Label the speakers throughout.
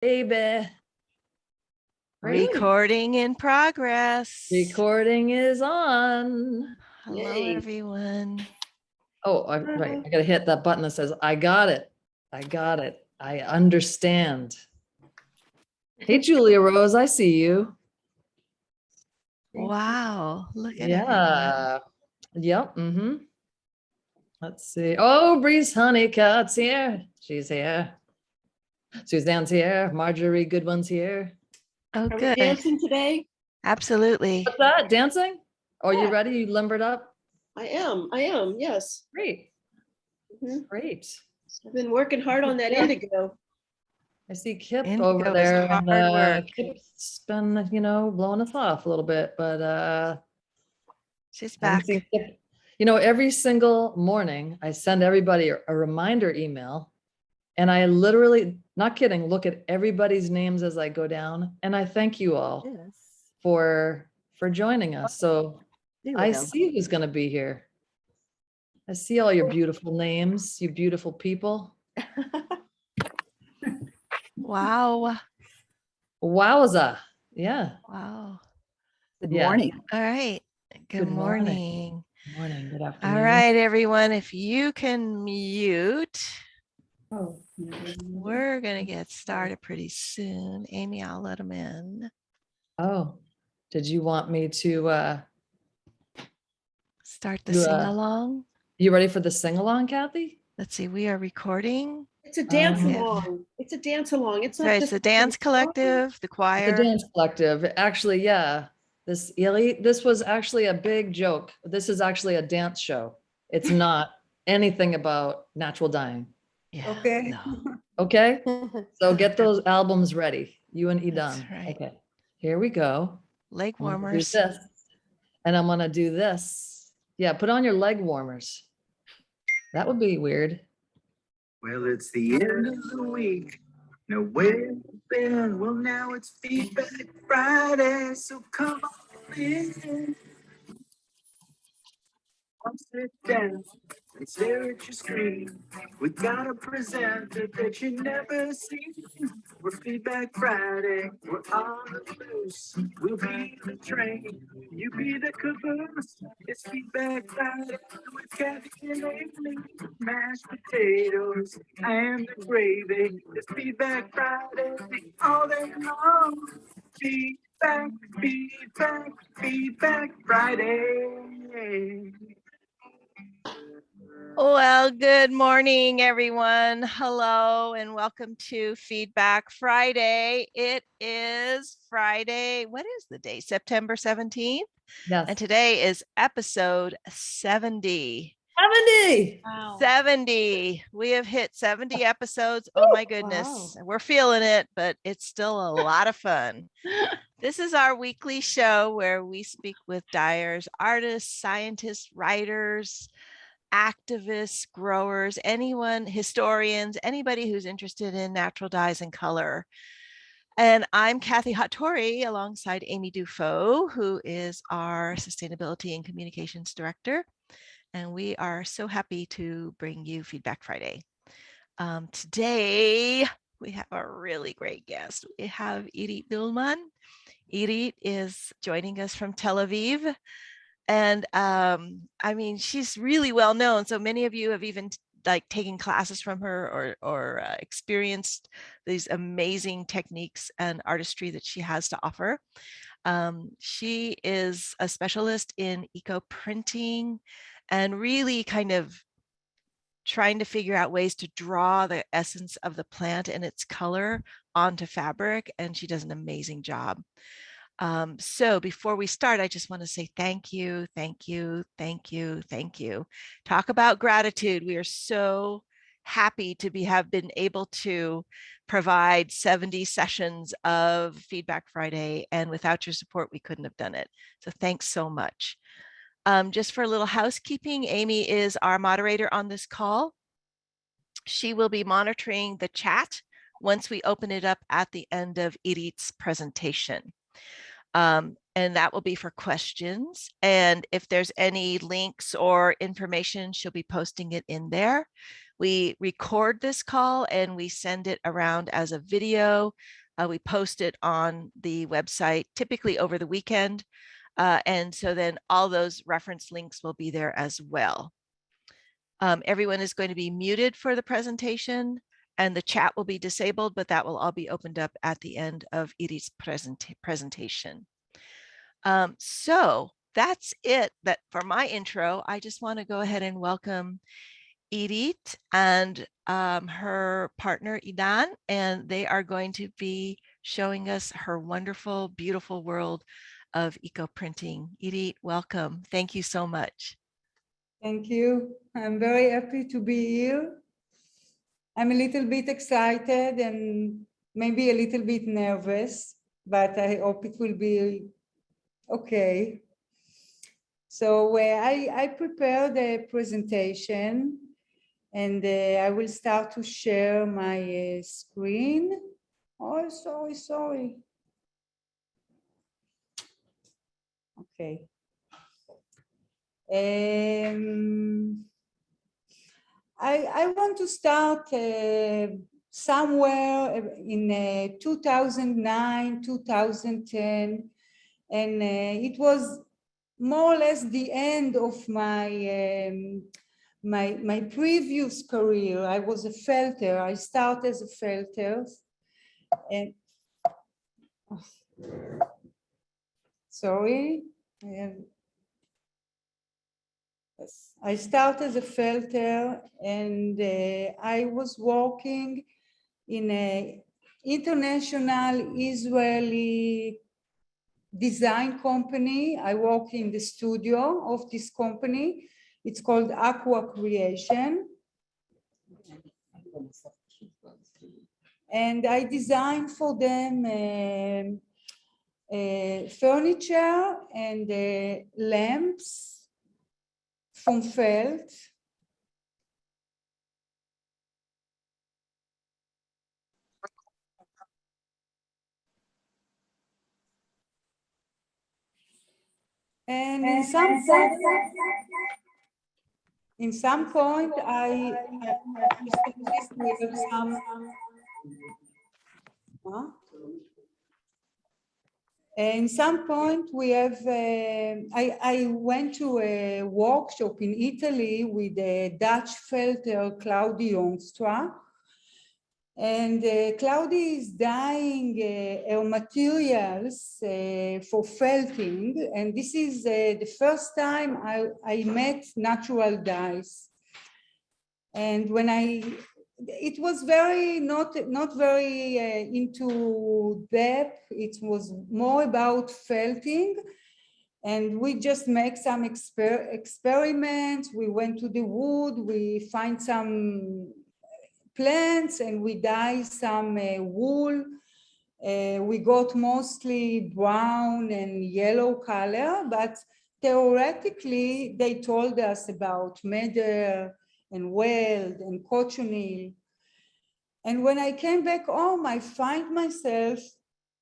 Speaker 1: Baby.
Speaker 2: Recording in progress.
Speaker 1: Recording is on.
Speaker 2: Hello,
Speaker 3: Yay.
Speaker 2: everyone.
Speaker 1: Oh, right. I gotta hit that button that says, I got it. I got it. I understand. Hey, Julia Rose, I see you.
Speaker 2: Wow, look at everyone.
Speaker 1: Yeah. Yep. Let's see. Oh, Breeze Honeycutt's here. She's here. Suzanne's here. Marjorie Goodwin's here.
Speaker 2: Oh,
Speaker 3: Are we
Speaker 2: good.
Speaker 3: dancing today?
Speaker 2: Absolutely.
Speaker 1: What's that? Dancing? Are you
Speaker 3: Yeah.
Speaker 1: ready? You limbered up?
Speaker 3: I am, yes.
Speaker 1: Great.
Speaker 3: Mhm.
Speaker 1: Great.
Speaker 3: I've been working hard on that
Speaker 1: Yeah.
Speaker 3: indigo.
Speaker 1: I see Kip
Speaker 2: Indigo
Speaker 1: over
Speaker 2: is
Speaker 1: there,
Speaker 2: hard
Speaker 1: and
Speaker 2: work.
Speaker 1: Kip's been, blowing us off a little bit, but
Speaker 2: She's
Speaker 1: haven't
Speaker 2: back.
Speaker 1: seen Kip. Every single morning I send everybody a reminder email, and I literally, not kidding, look at everybody's names as I go down, and I thank you all for joining us. So I see who's going to be here. I see all your beautiful names, you beautiful people.
Speaker 2: Wow.
Speaker 1: Wowza. Yeah.
Speaker 2: Wow.
Speaker 4: Good
Speaker 1: Yeah.
Speaker 4: morning.
Speaker 2: All right. Good
Speaker 1: morning.
Speaker 2: morning.
Speaker 1: Good morning. Good afternoon.
Speaker 2: All right, everyone. If you can mute,
Speaker 3: Oh.
Speaker 2: we're going to get started pretty soon. Amy, I'll let them in.
Speaker 1: Oh, did you want me to
Speaker 2: Start the
Speaker 1: You,
Speaker 2: sing along.
Speaker 1: you ready for the sing along, Kathy?
Speaker 2: Let's see. We are recording.
Speaker 3: It's a dance
Speaker 1: Um,
Speaker 3: along. It's a dance along. It's not
Speaker 2: Right,
Speaker 3: just
Speaker 2: it's the dance collective, the choir.
Speaker 1: The dance collective. Actually, yeah. This was actually a big joke. This is actually a dance show. It's not anything about natural dying.
Speaker 2: Yeah,
Speaker 4: Okay.
Speaker 2: no,
Speaker 1: Okay? So get those albums ready. You and
Speaker 2: that's
Speaker 1: Edan.
Speaker 2: right.
Speaker 1: Okay. Here we go.
Speaker 2: Leg
Speaker 1: I'm gonna do
Speaker 2: warmers.
Speaker 1: this. And I'm gonna do this. Yeah, put on your leg warmers. That would be weird.
Speaker 5: Well, it's the end of the week. No way been. Well, now it's Feedback Friday, so come on in. I'll sit down and stare at your screen. We got a presenter that you never seen. We're Feedback Friday. We're on the loose. We'll be the train. You be the caboose. It's Feedback Friday with Kathy and Amy. Mashed potatoes and the gravy. It's Feedback Friday all day long. Feedback, feedback, Feedback Friday.
Speaker 2: Well, good morning, everyone. Hello, and welcome to Feedback Friday. It is Friday. What is the day? September 17th.
Speaker 1: Yes.
Speaker 2: And today is episode 70.
Speaker 1: 70.
Speaker 3: Wow.
Speaker 2: 70. We have hit 70 episodes. Oh my goodness.
Speaker 3: Wow.
Speaker 2: We're feeling it, but it's still a lot of fun. This is our weekly show where we speak with dyers, artists, scientists, writers, activists, growers, anyone, historians, anybody who's interested in natural dyes and color. And I'm Kathy Hattori alongside Amy Dufault, who is our Sustainability and Communications Director. And we are so happy to bring you Feedback Friday. Today, we have a really great guest. We have Irit Dulman. Irit is joining us from Tel Aviv. And I mean, she's really well known. So many of you have even taken classes from her or experienced these amazing techniques and artistry that she has to offer. She is a specialist in eco printing and really kind of trying to figure out ways to draw the essence of the plant and its color onto fabric. And she does an amazing job. So before we start, I just want to say thank you, thank you, thank you, thank you. Talk about gratitude. We are so happy to have been able to provide 70 sessions of Feedback Friday, and without your support, we couldn't have done it. So thanks so much. Just for a little housekeeping, Amy is our moderator on this call. She will be monitoring the chat once we open it up at the end of Irit's presentation. And that will be for questions. And if there's any links or information, she'll be posting it in there. We record this call and we send it around as a video. We post it on the website, typically over the weekend. And so then all those reference links will be there as well. Everyone is going to be muted for the presentation and the chat will be disabled, but that will all be opened up at the end of Irit's presentation. So that's it for my intro. I just want to go ahead and welcome Irit and her partner Idan, and they are going to be showing us her wonderful, beautiful world of eco-printing. Irit, welcome. Thank you so much.
Speaker 4: Thank you. I'm very happy to be here. I'm a little bit excited and maybe a little bit nervous, but I hope it will be okay. So I prepared a presentation and I will start to share my screen. Oh, sorry. Okay. I want to start somewhere in 2009, 2010, and it was more or less the end of my my previous career. I was a felter. I started as a felter, and sorry. Yes. I started as a felter and I was working in an international Israeli design company. I work in the studio of this company. It's called Aqua Creation. And I designed for them furniture and lamps from felt. And in some point, I established with some. In some point, we have. I went to a workshop in Italy with a Dutch felter, Claudie Jongstra. And Claudie is dyeing her materials for felting. And this is the first time I met natural dyes. And when it was very, not very into depth. It was more about felting. And we just make some experiments. We went to the wood, we find some plants and we dye some wool. We got mostly brown and yellow color, but theoretically they told us about madder and weld and cochineal. And when I came back home, I find myself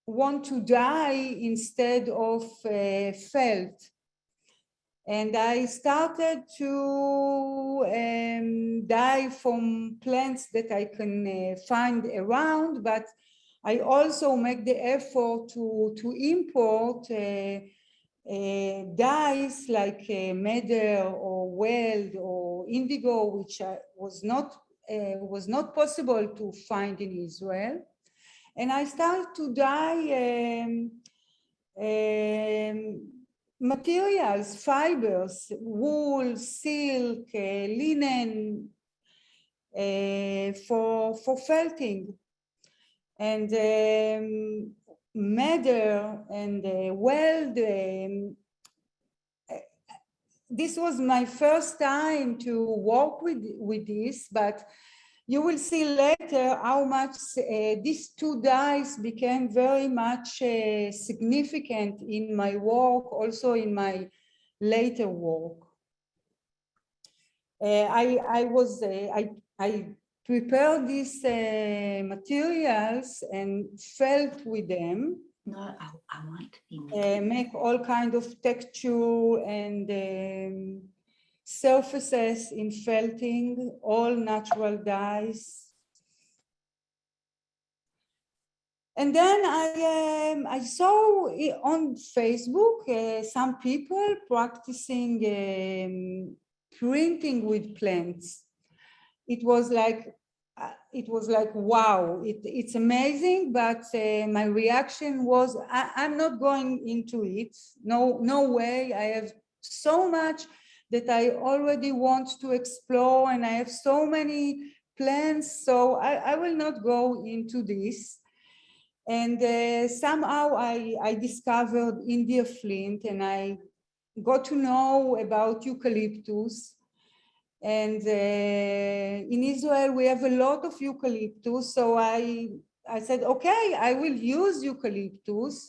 Speaker 4: want to dye instead of felt. And I started to dye from plants that I can find around, but I also make the effort to import dyes like madder or weld or indigo, which was not possible to find in Israel. And I started to dye materials, fibers, wool, silk, linen for felting. And madder and weld. This was my first time to work with this, but you will see later how much these two dyes became very much significant in my work, also in my later work. I prepared these materials and felt with them.
Speaker 6: No, I want to be
Speaker 4: make all kind of texture and surfaces in felting, all natural dyes. And then I saw on Facebook some people practicing printing with plants. It was like wow, it's amazing. But my reaction was, I'm not going into it. No way. I have so much that I already want to explore, and I have so many plans. So I will not go into this. And somehow I discovered India flint, and I got to know about eucalyptus. And in Israel, we have a lot of eucalyptus. So I said, okay, I will use eucalyptus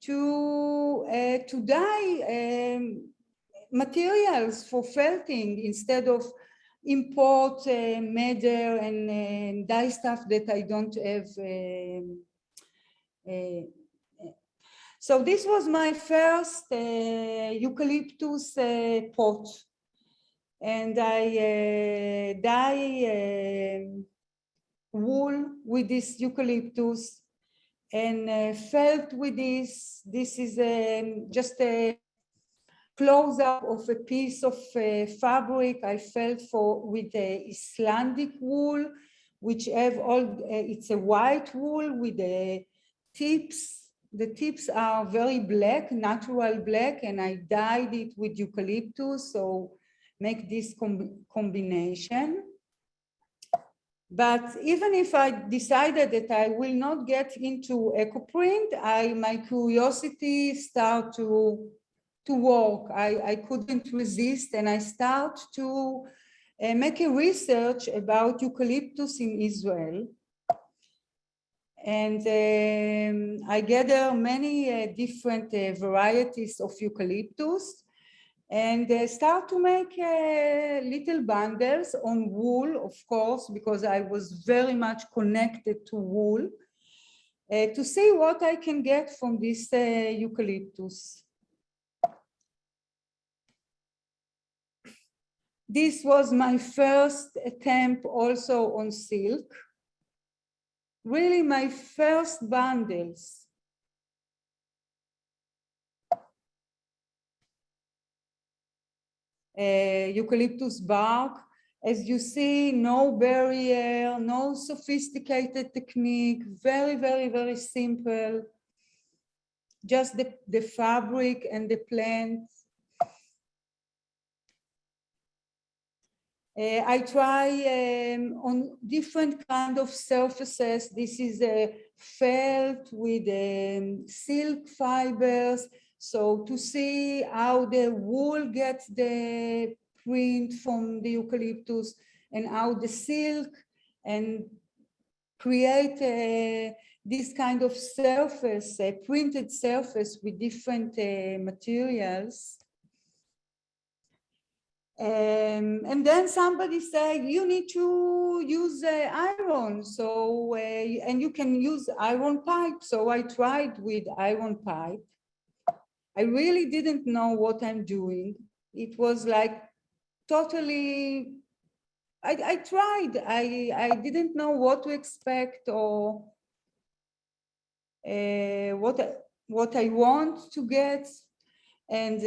Speaker 4: to dye materials for felting instead of import madder and dye stuff that I don't have. So this was my first eucalyptus pot, and I dye wool with this eucalyptus and felt with this. This is just a close-up of a piece of fabric I felt with the Icelandic wool, which have all, it's a white wool with the tips. The tips are very black, natural black, and I dyed it with eucalyptus, so make this combination. But even if I decided that I will not get into ecoprint, my curiosity started to work. I couldn't resist, and I start to make a research about eucalyptus in Israel. And I gather many different varieties of eucalyptus, and start to make little bundles on wool, of course, because I was very much connected to wool, to see what I can get from this eucalyptus. This was my first attempt also on silk. Really my first bundles. Eucalyptus bark. As you see, no barrier, no sophisticated technique, very, very, very simple. Just the fabric and the plant. I try on different kind of surfaces. This is a felt with silk fibers. So to see how the wool gets the print from the eucalyptus and how the silk, and create this kind of surface, a printed surface with different materials. And then somebody said, you need to use iron, so and you can use iron pipe. So I tried with iron pipe. I really didn't know what I'm doing. It was like totally, I tried. I didn't know what to expect or what I want to get. And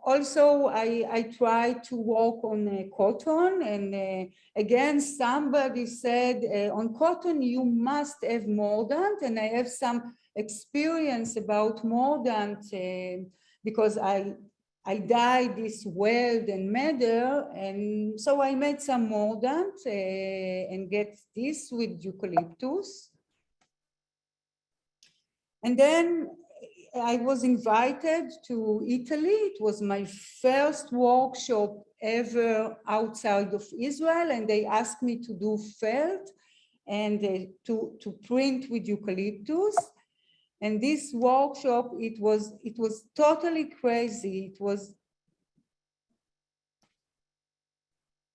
Speaker 4: also I tried to work on cotton, and again somebody said on cotton you must have mordant, and I have some experience about mordant because I dyed this weld and madder, and so I made some mordant and get this with eucalyptus. And then I was invited to Italy. It was my first workshop ever outside of Israel, and they asked me to do felt and to print with eucalyptus. And this workshop, it was totally crazy. It was,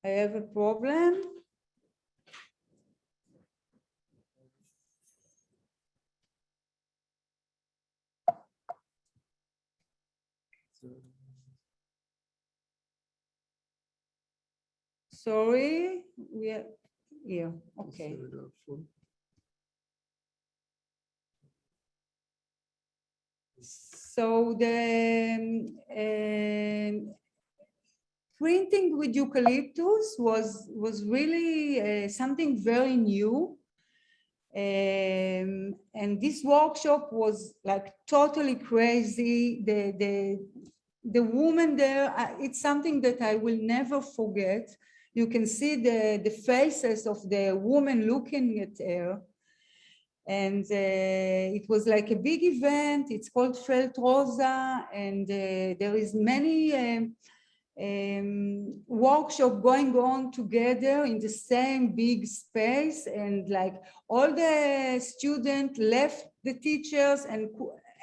Speaker 4: I have a problem. Sorry, we are here. Okay. So the printing with eucalyptus was really something very new. And this workshop was like totally crazy. The woman there, it's something that I will never forget. You can see the faces of the woman looking at her. And it was like a big event. It's called Felt Rosa, and there is many workshop going on together in the same big space, and like all the students left the teachers and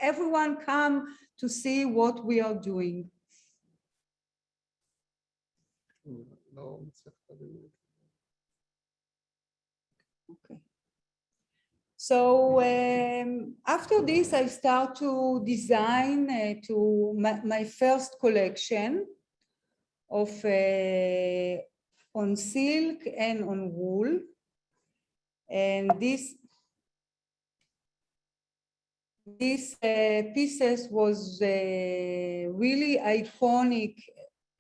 Speaker 4: everyone come to see what we are doing. Okay. So after this, I start to design my first collection of on silk and on wool, and these pieces was really iconic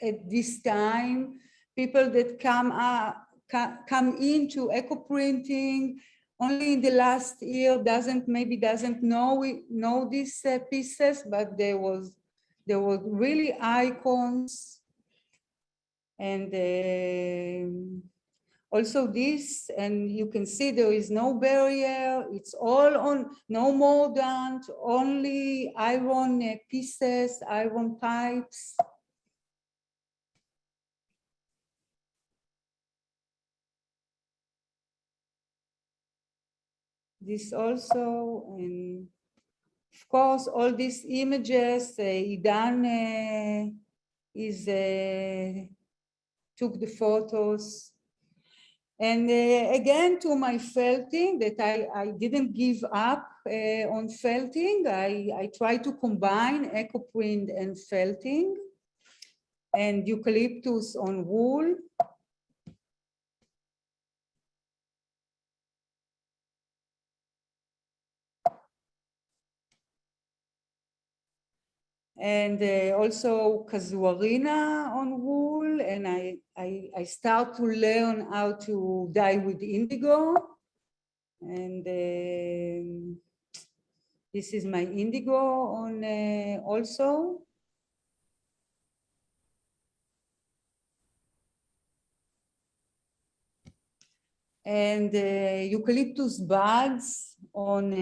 Speaker 4: at this time. People that come into eco printing only in the last year maybe doesn't know these pieces, but there were really icons. And also this, and you can see there is no barrier. It's all on, no mordant, only iron pieces, iron pipes. This also, and of course, all these images, Idan took the photos. And again, to my felting, that I didn't give up on felting. I try to combine ecoprint and felting, and eucalyptus on wool. And also casuarina on wool, and I start to learn how to dye with indigo. And this is my indigo on also. And eucalyptus buds on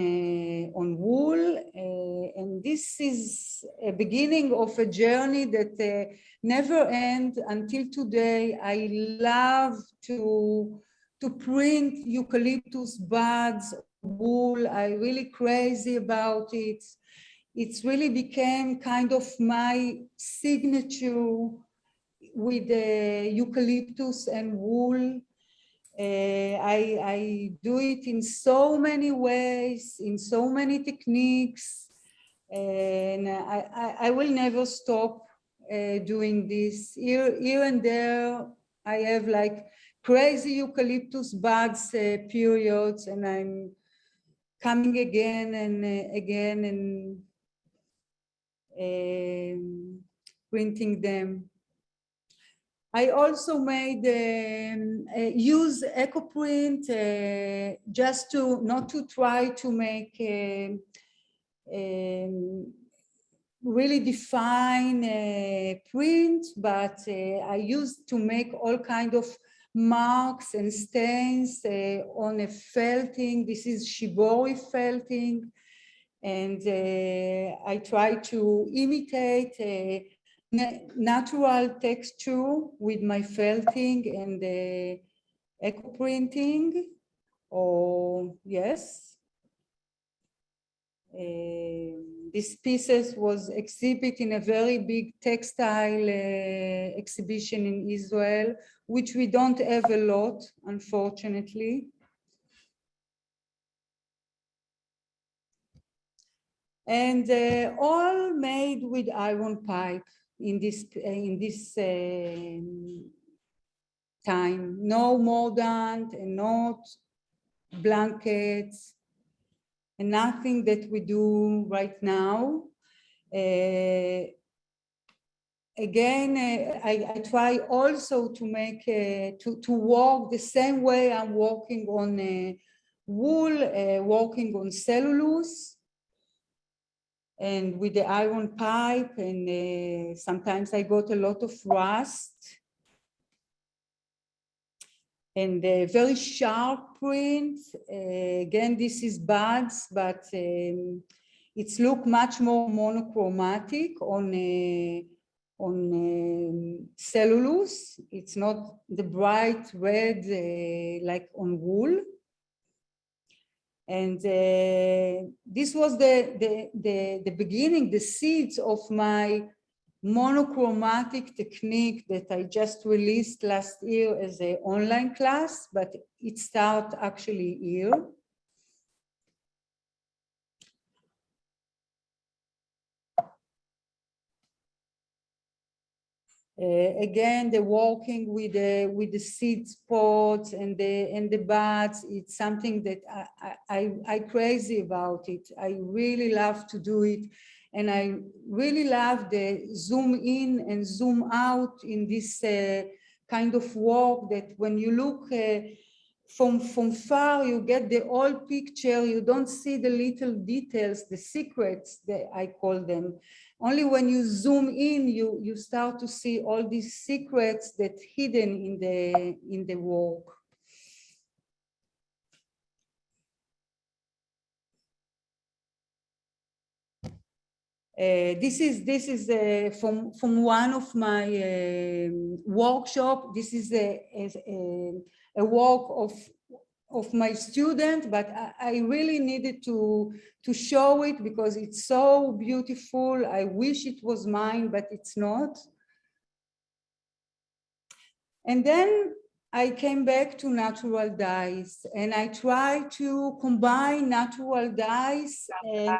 Speaker 4: wool, and this is a beginning of a journey that never ends until today. I love to print eucalyptus buds on wool. I'm really crazy about it. It's really became kind of my signature with the eucalyptus and wool. I do it in so many ways, in so many techniques, and I will never stop doing this. Here and there, I have like crazy eucalyptus buds periods, and I'm coming again and again and printing them. I also made use ecoprint just to not to try to make really define print, but I used to make all kind of marks and stains on a felting. This is shibori felting, and I try to imitate natural texture with my felting and eco printing. Or yes, this pieces was exhibit in a very big textile exhibition in Israel, which we don't have a lot, unfortunately. And all made with iron pipe in this time, no mordant and not blankets, and nothing that we do right now. Again, I try also to make, to walk the same way I'm walking on wool, walking on cellulose, and with the iron pipe, and sometimes I got a lot of rust. And very sharp print. Again, this is buds, but it's look much more monochromatic on cellulose. It's not the bright red like on wool. And this was the beginning, the seeds of my monochromatic technique that I just released last year as an online class, but it started actually here. Again, the walking with the seed pods and the buds, it's something that I crazy about it. I really love to do it. And I really love the zoom in and zoom out in this kind of walk, that when you look from far, you get the whole picture. You don't see the little details, the secrets that I call them. Only when you zoom in, you start to see all these secrets that hidden in the walk. This is from one of my workshop. This is a work of my student, but I really needed to show it because it's so beautiful. I wish it was mine, but it's not. And then I came back to natural dyes, and I tried to combine natural dyes and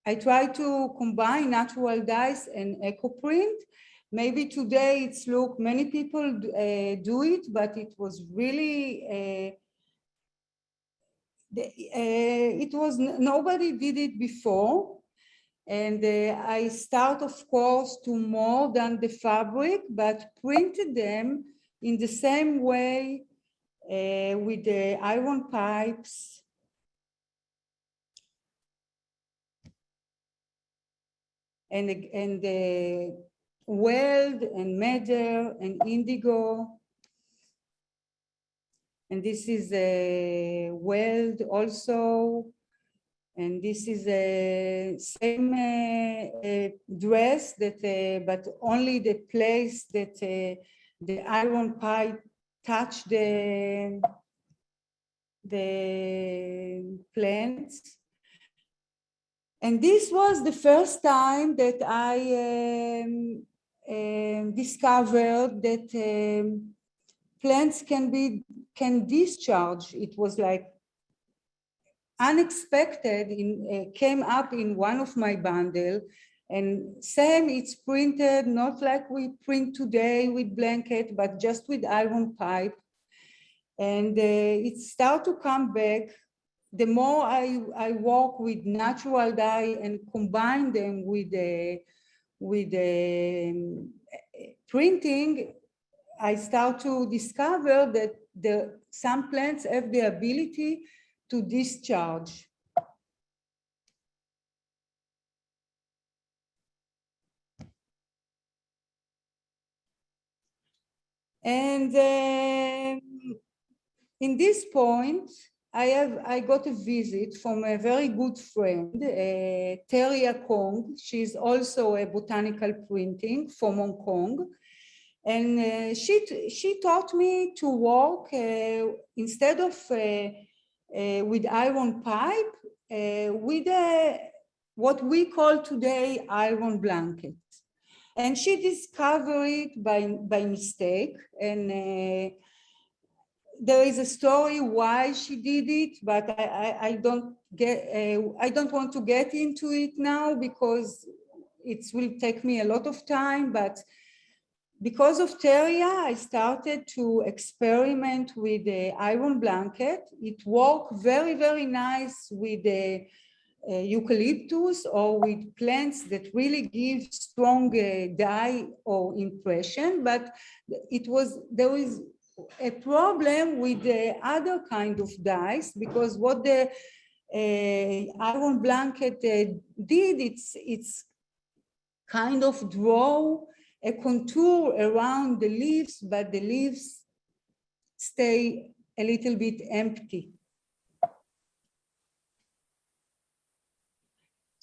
Speaker 4: I try to combine natural dyes and eco print. Maybe today it's look, many people do it, but it was really, it was, nobody did it before. And I start, of course, to mold on the fabric, but printed them in the same way with the iron pipes. And the weld and madder and indigo. And this is a weld also. And this is a same dress that, but only the place that the iron pipe touch the plants. And this was the first time that I discovered that plants can discharge. It was like unexpected, came up in one of my bundle, and same, it's printed, not like we print today with blanket, but just with iron pipe. And it started to come back. The more I work with natural dye and combine them with printing, I start to discover that some plants have the ability to discharge. And in this point, I got a visit from a very good friend, Teria Kong. She's also a botanical printing from Hong Kong. And she taught me to work instead of with iron pipe, with what we call today iron blanket. And she discovered it by mistake. And there is a story why she did it, but I don't want to get into it now because it will take me a lot of time. But because of Teria, I started to experiment with the iron blanket. It worked very, very nice with the eucalyptus or with plants that really give strong dye or impression, but there is a problem with the other kind of dyes, because what the iron blanket did, it's kind of draw a contour around the leaves, but the leaves stay a little bit empty.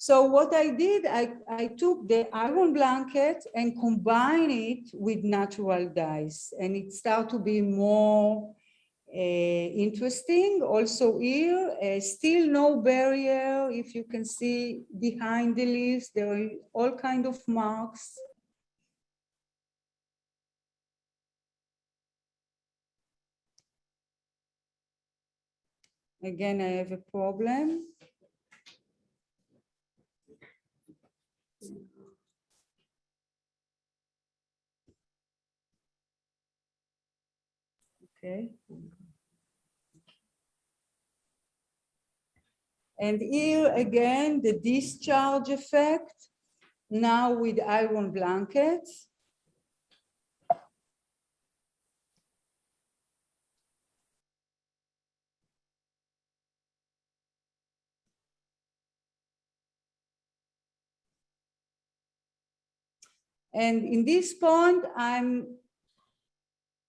Speaker 4: So what I did, I took the iron blanket and combined it with natural dyes, and it started to be more interesting. Also here, still no barrier. If you can see behind the leaves, there are all kinds of marks. Again, I have a problem. Okay. And here again, the discharge effect, now with iron blankets. And in this point, I'm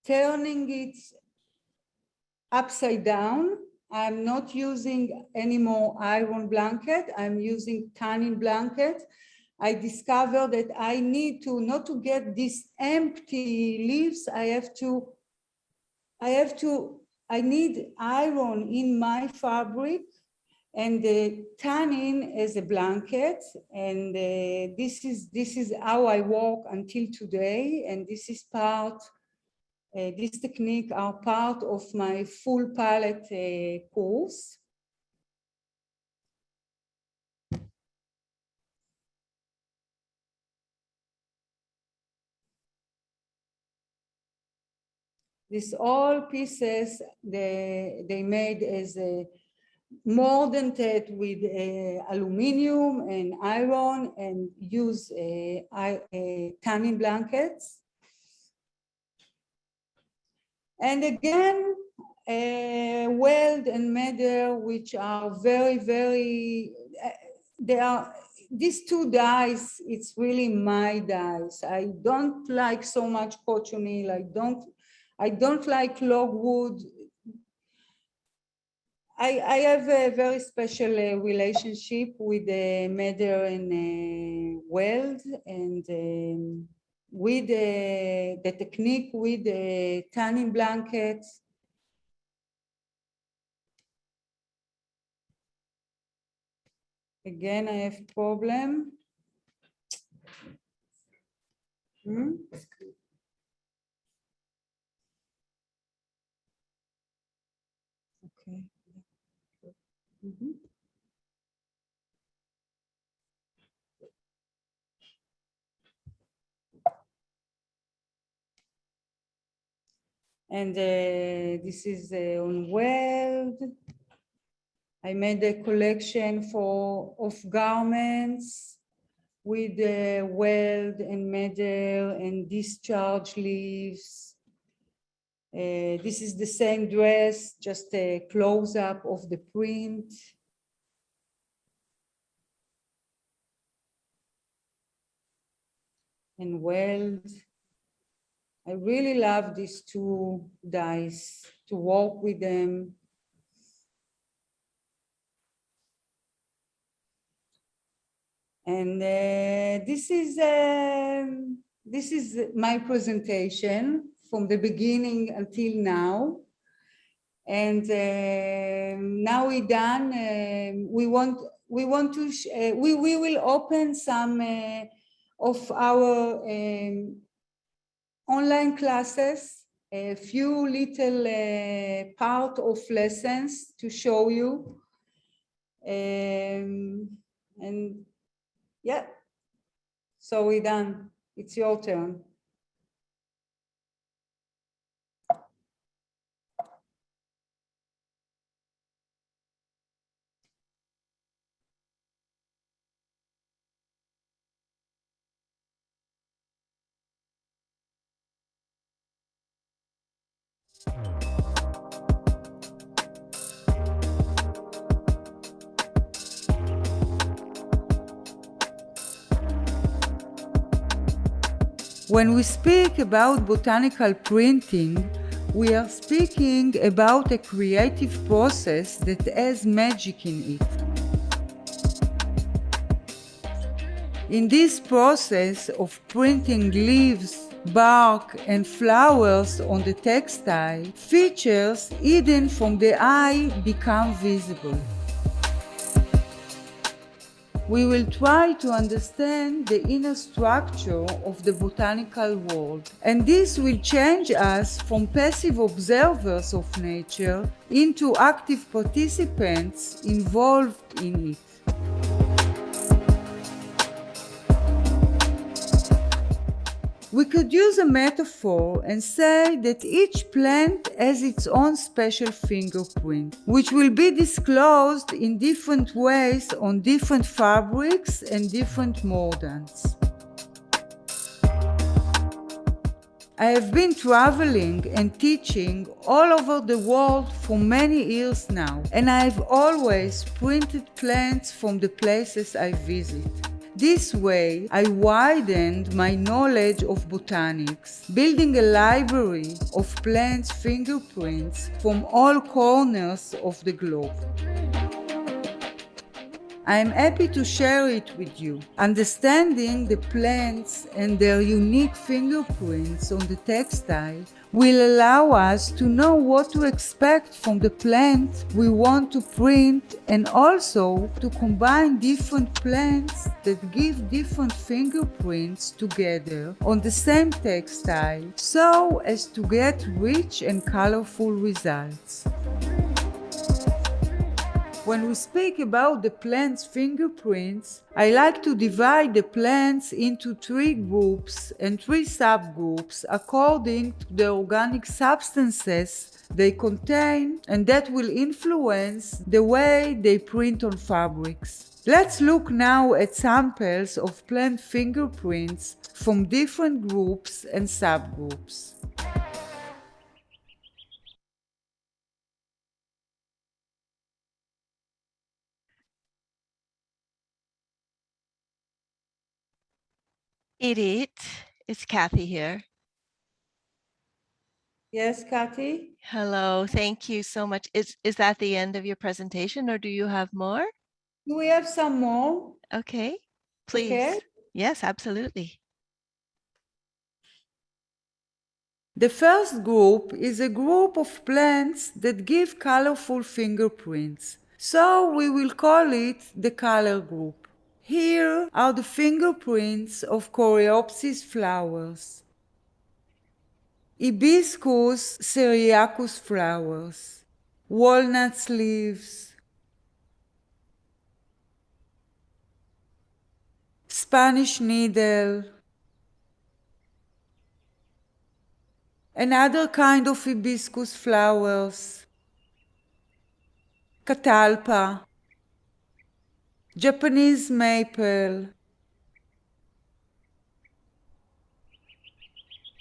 Speaker 4: turning it upside down. I'm not using any more iron blanket. I'm using tannin blanket. I discovered that I need to, not to get these empty leaves, I need iron in my fabric and the tannin as a blanket. And this is how I work until today. And this is part, this technique are part of my full palette course. These all pieces, they made as a molden with aluminum and iron, and use tannin blankets. And again, weld and madder, which are very, very, these two dyes, it's really my dyes. I don't like so much cochineal. I don't like logwood. I have a very special relationship with madder and weld, and with the technique with the tannin blankets. Again, I have problem. Okay. And this is on weld. I made a collection of garments with weld and madder and discharge leaves. This is the same dress, just a close-up of the print. And weld. I really love these two dyes, to work with them. And this is my presentation from the beginning until now. And now we're done. We will open some of our online classes, a few little part of lessons to show you. And yeah, so we're done. It's your turn. When we speak about botanical printing, we are speaking about a creative process that has magic in it. In this process of printing leaves, bark, and flowers on the textile, features hidden from the eye become visible. We will try to understand the inner structure of the botanical world, and this will change us from passive observers of nature into active participants involved in it. We could use a metaphor and say that each plant has its own special fingerprint, which will be disclosed in different ways on different fabrics and different mordants. I have been traveling and teaching all over the world for many years now, and I have always printed plants from the places I visit. This way, I widened my knowledge of botanics, building a library of plants' fingerprints from all corners of the globe. I am happy to share it with you. Understanding the plants and their unique fingerprints on the textile will allow us to know what to expect from the plant we want to print, and also to combine different plants that give different fingerprints together on the same textile so as to get rich and colorful results. When we speak about the plant's fingerprints, I like to divide the plants into 3 groups and 3 subgroups according to the organic substances they contain, and that will influence the way they print on fabrics. Let's look now at samples of plant fingerprints from different groups and subgroups.
Speaker 2: Irit, it's Kathy here.
Speaker 4: Yes, Kathy?
Speaker 2: Hello, thank you so much. Is that the end of your presentation, or do you have more?
Speaker 4: Do we have some more?
Speaker 2: Okay, please.
Speaker 4: Okay.
Speaker 2: Yes, absolutely.
Speaker 4: The first group is a group of plants that give colorful fingerprints, so we will call it the color group. Here are the fingerprints of Coreopsis flowers, Hibiscus syriacus flowers, walnuts leaves, Spanish needle, another kind of hibiscus flowers, catalpa, Japanese maple,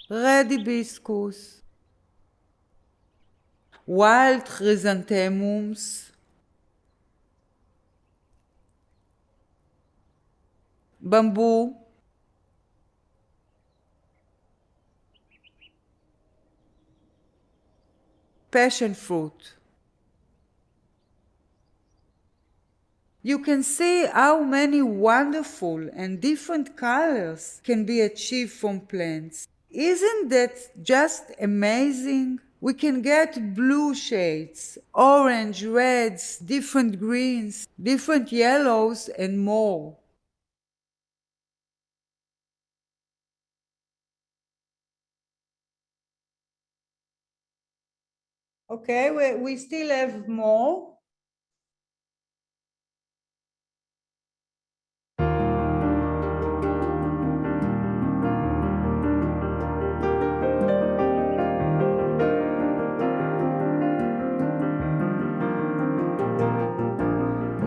Speaker 4: red hibiscus, wild chrysanthemums, bamboo, passion fruit. You can see how many wonderful and different colors can be achieved from plants. Isn't that just amazing? We can get blue shades, orange, reds, different greens, different yellows, and more. Okay, we still have more.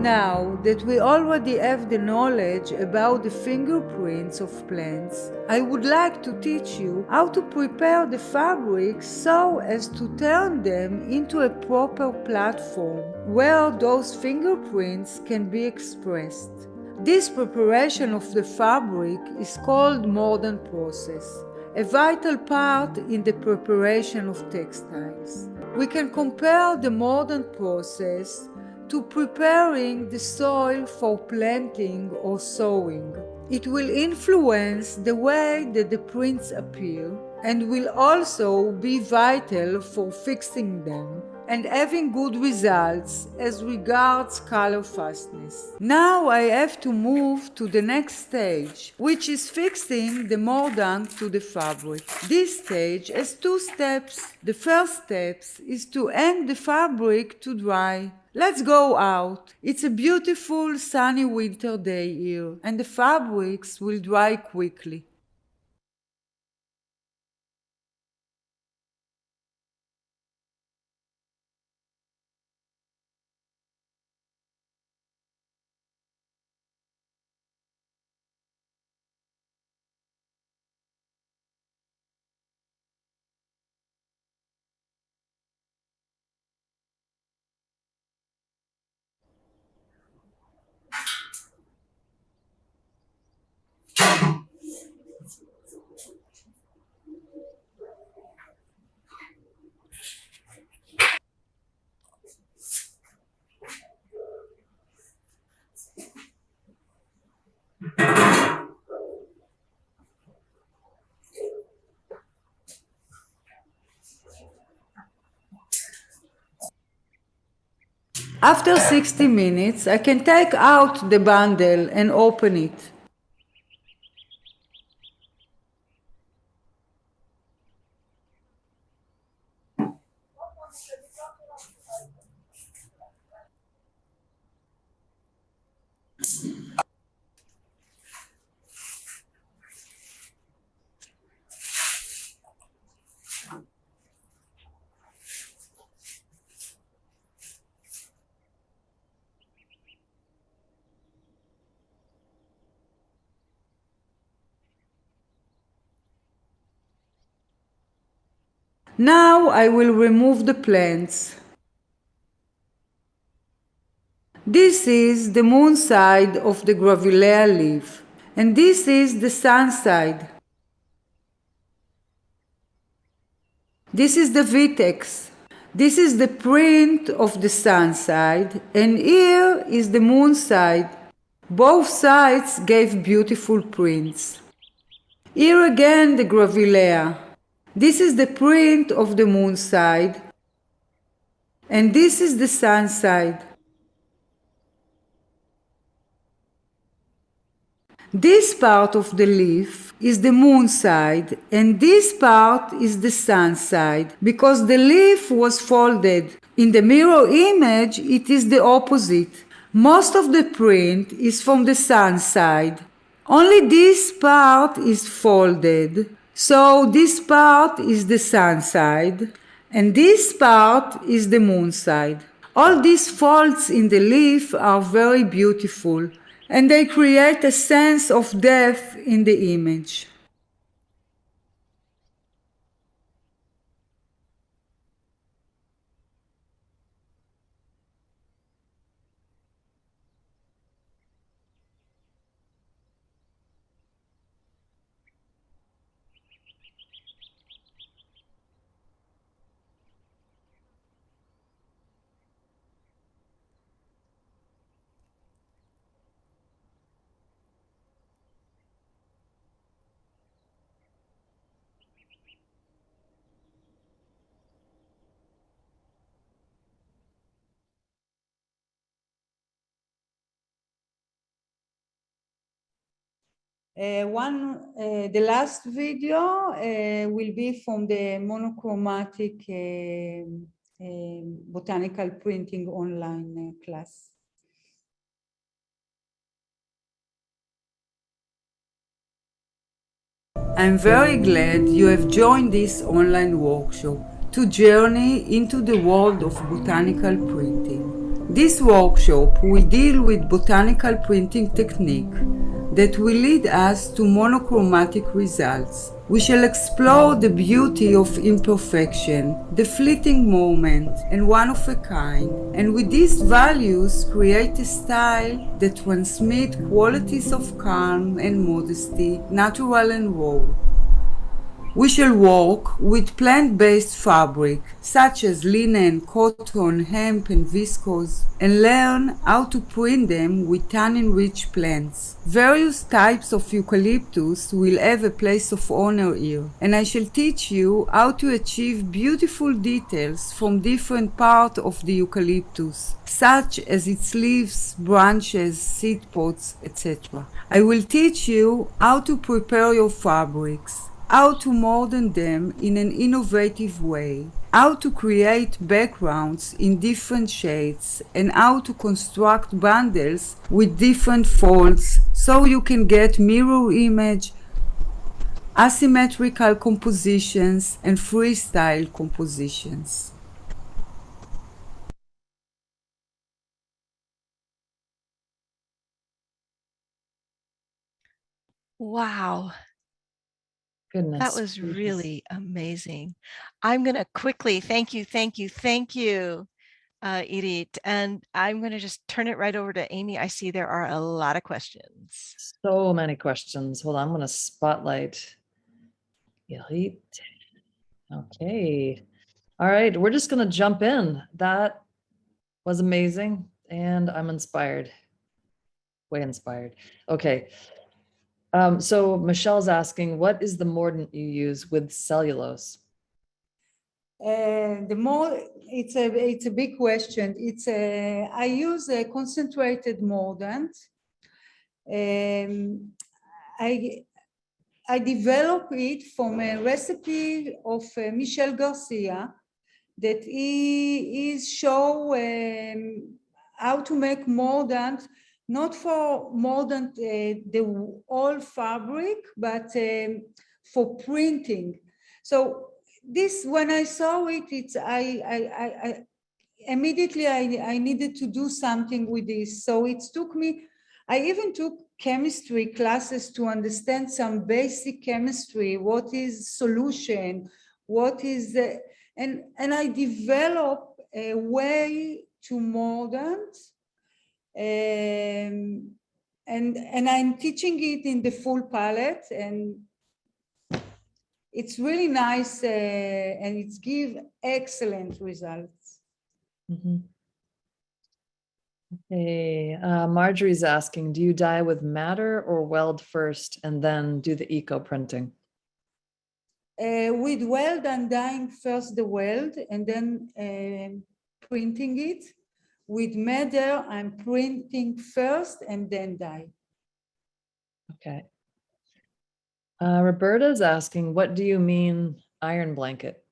Speaker 4: Now that we already have the knowledge about the fingerprints of plants, I would like to teach you how to prepare the fabrics so as to turn them into a proper platform where those fingerprints can be expressed. This preparation of the fabric is called mordant process. a vital part in the preparation of textiles. We can compare the modern process to preparing the soil for planting or sowing. It will influence the way that the prints appear and will also be vital for fixing them and having good results as regards color fastness. Now I have to move to the next stage, which is fixing the mordant to the fabric. This stage has two steps. The first step is to hang the fabric to dry. Let's go out. It's a beautiful sunny winter day here, and the fabrics will dry quickly. After 60 minutes, I can take out the bundle and open it. Now I will remove the plants. This is the moon side of the gravulea leaf, and this is the sun side. This is the vitex. This is the print of the sun side, and here is the moon side. Both sides gave beautiful prints. Here again the gravulea. This is the print of the moon side, and this is the sun side. This part of the leaf is the moon side, and this part is the sun side, because the leaf was folded. In the mirror image, it is the opposite. Most of the print is from the sun side. Only this part is folded. So this part is the sun side, and this part is the moon side. All these folds in the leaf are very beautiful, and they create a sense of depth in the image. The last video will be from the monochromatic botanical printing online class. I'm very glad you have joined this online workshop to journey into the world of botanical printing. This workshop will deal with botanical printing technique that will lead us to monochromatic results. We shall explore the beauty of imperfection, the fleeting moment, and one of a kind, and with these values create a style that transmits qualities of calm and modesty, natural and raw. We shall work with plant-based fabric, such as linen, cotton, hemp, and viscose, and learn how to print them with tannin-rich plants. Various types of eucalyptus will have a place of honor here, and I shall teach you how to achieve beautiful details from different parts of the eucalyptus, such as its leaves, branches, seed pods, etc. I will teach you how to prepare your fabrics, how to model them in an innovative way, how to create backgrounds in different shades, and how to construct bundles with different folds so you can get mirror image, asymmetrical compositions, and freestyle compositions.
Speaker 2: Wow,
Speaker 1: Goodness.
Speaker 2: that was
Speaker 1: gracious.
Speaker 2: really amazing. I'm going to quickly thank you, Irit. And I'm going to just turn it right over to Amy. I see there are a lot of questions.
Speaker 1: So many questions. Hold on, I'm going to spotlight Irit. Okay. All right, we're just going to jump in. That was amazing, and I'm inspired. Way inspired. Okay. So Michelle's asking, what is the mordant you use with cellulose?
Speaker 4: It's a big question. I use a concentrated mordant. I developed it from a recipe of Michel Garcia that he is show how to make mordant, not for mordant the whole fabric, but for printing. So this, when I saw it, I immediately I needed to do something with this. So it took me, I even took chemistry classes to understand some basic chemistry. What is solution? What is the, and I developed a way to mordant, and I'm teaching it in the full palette, and it's really nice, and it's give excellent results.
Speaker 1: Mm-hmm. Okay, Marjorie's asking, do you dye with matter or weld first and then do the eco printing?
Speaker 4: With weld, I'm dyeing first the weld and then printing it. With matter, I'm printing first and then dye.
Speaker 1: Okay. Roberta's asking, what do you mean iron blanket?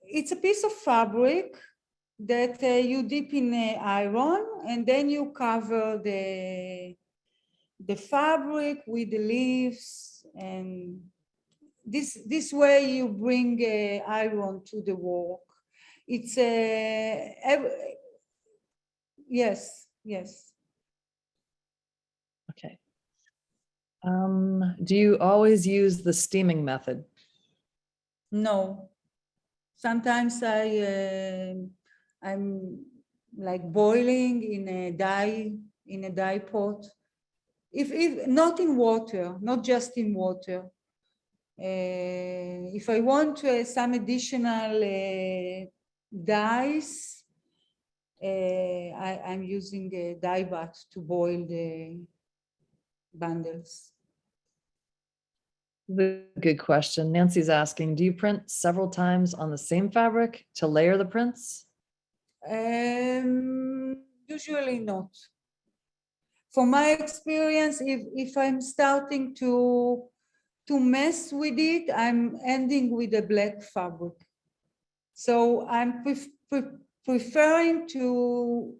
Speaker 4: It's a piece of fabric that you dip in iron, and then you cover the fabric with the leaves, and this way you bring iron to the work. It's yes.
Speaker 1: Okay. Do you always use the steaming method?
Speaker 4: No. Sometimes I'm like boiling in a dye pot. If not in water, not just in water. If I want some additional dyes, I'm using a dye bath to boil the bundles.
Speaker 1: The good question. Nancy's asking, do you print several times on the same fabric to layer the prints?
Speaker 4: Usually not. From my experience, if I'm starting to mess with it, I'm ending with a black fabric. So I'm preferring to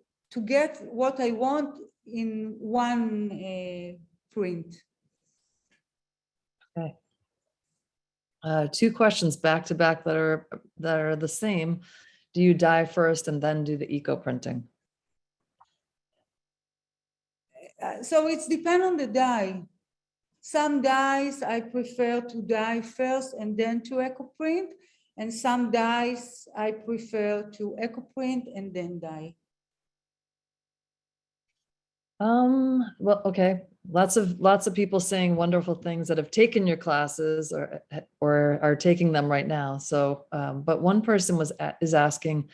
Speaker 4: get what I want in one print.
Speaker 1: Okay. Two questions back to back that are the same. Do you dye first and then do the eco printing?
Speaker 4: So it's depend on the dye. Some dyes I prefer to dye first and then to eco print, and some dyes I prefer to eco print and then dye.
Speaker 1: Well, okay. lots of people saying wonderful things that have taken your classes or are taking them right now. So, but one person is asking,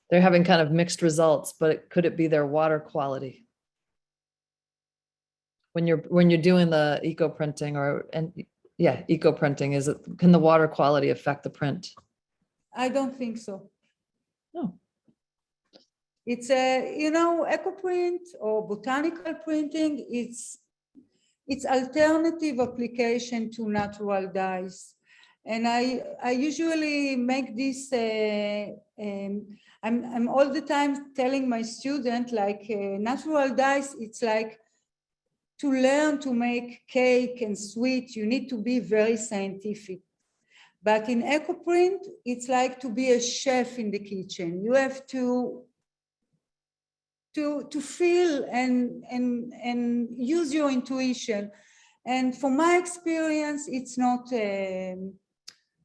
Speaker 1: they're having kind of mixed results, but could it be their water quality? When you're doing the eco printing eco printing, can the water quality affect the print?
Speaker 4: I don't think so.
Speaker 1: No.
Speaker 4: It's eco print or botanical printing. It's alternative application to natural dyes. And I usually make this, I'm all the time telling my student, like natural dyes, it's like to learn to make cake and sweet, you need to be very scientific. But in EcoPrint, it's like to be a chef in the kitchen. You have to feel and use your intuition. And from my experience, it's not, the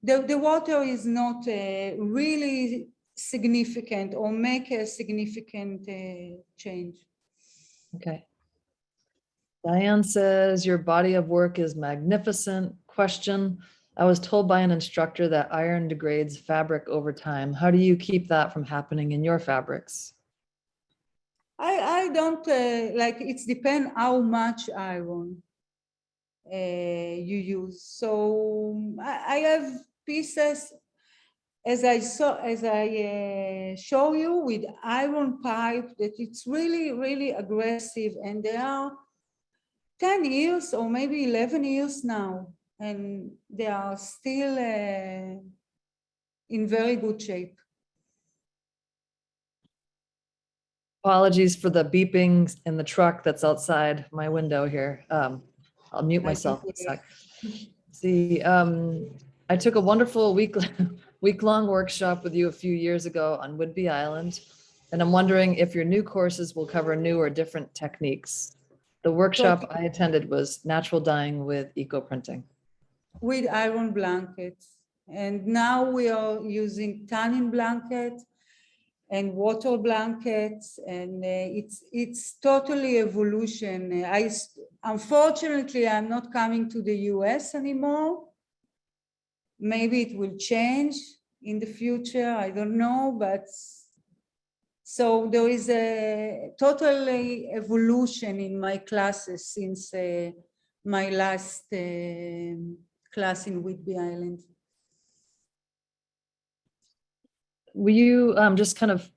Speaker 4: water is not really significant or make a significant change.
Speaker 1: Okay. Diane says, your body of work is magnificent. Question, I was told by an instructor that iron degrades fabric over time. How do you keep that from happening in your fabrics?
Speaker 4: I don't, it's depend how much iron you use. So I have pieces, as I show you, with iron pipe, that it's really, really aggressive, and they are 10 years or maybe 11 years now, and they are still in very good shape.
Speaker 1: Apologies for the beeping in the truck that's outside my window here. I'll mute myself a sec. See, I took a wonderful week-long workshop with you a few years ago on Whidbey Island, and I'm wondering if your new courses will cover new or different techniques. The workshop I attended was natural dyeing with eco printing.
Speaker 4: With iron blankets. And now we are using tanning blankets and water blankets, and it's totally evolution. Unfortunately, I'm not coming to the US anymore. Maybe it will change in the future, I don't know, but so there is a total evolution in my classes since my last class in Whidbey Island.
Speaker 1: Will you just kind of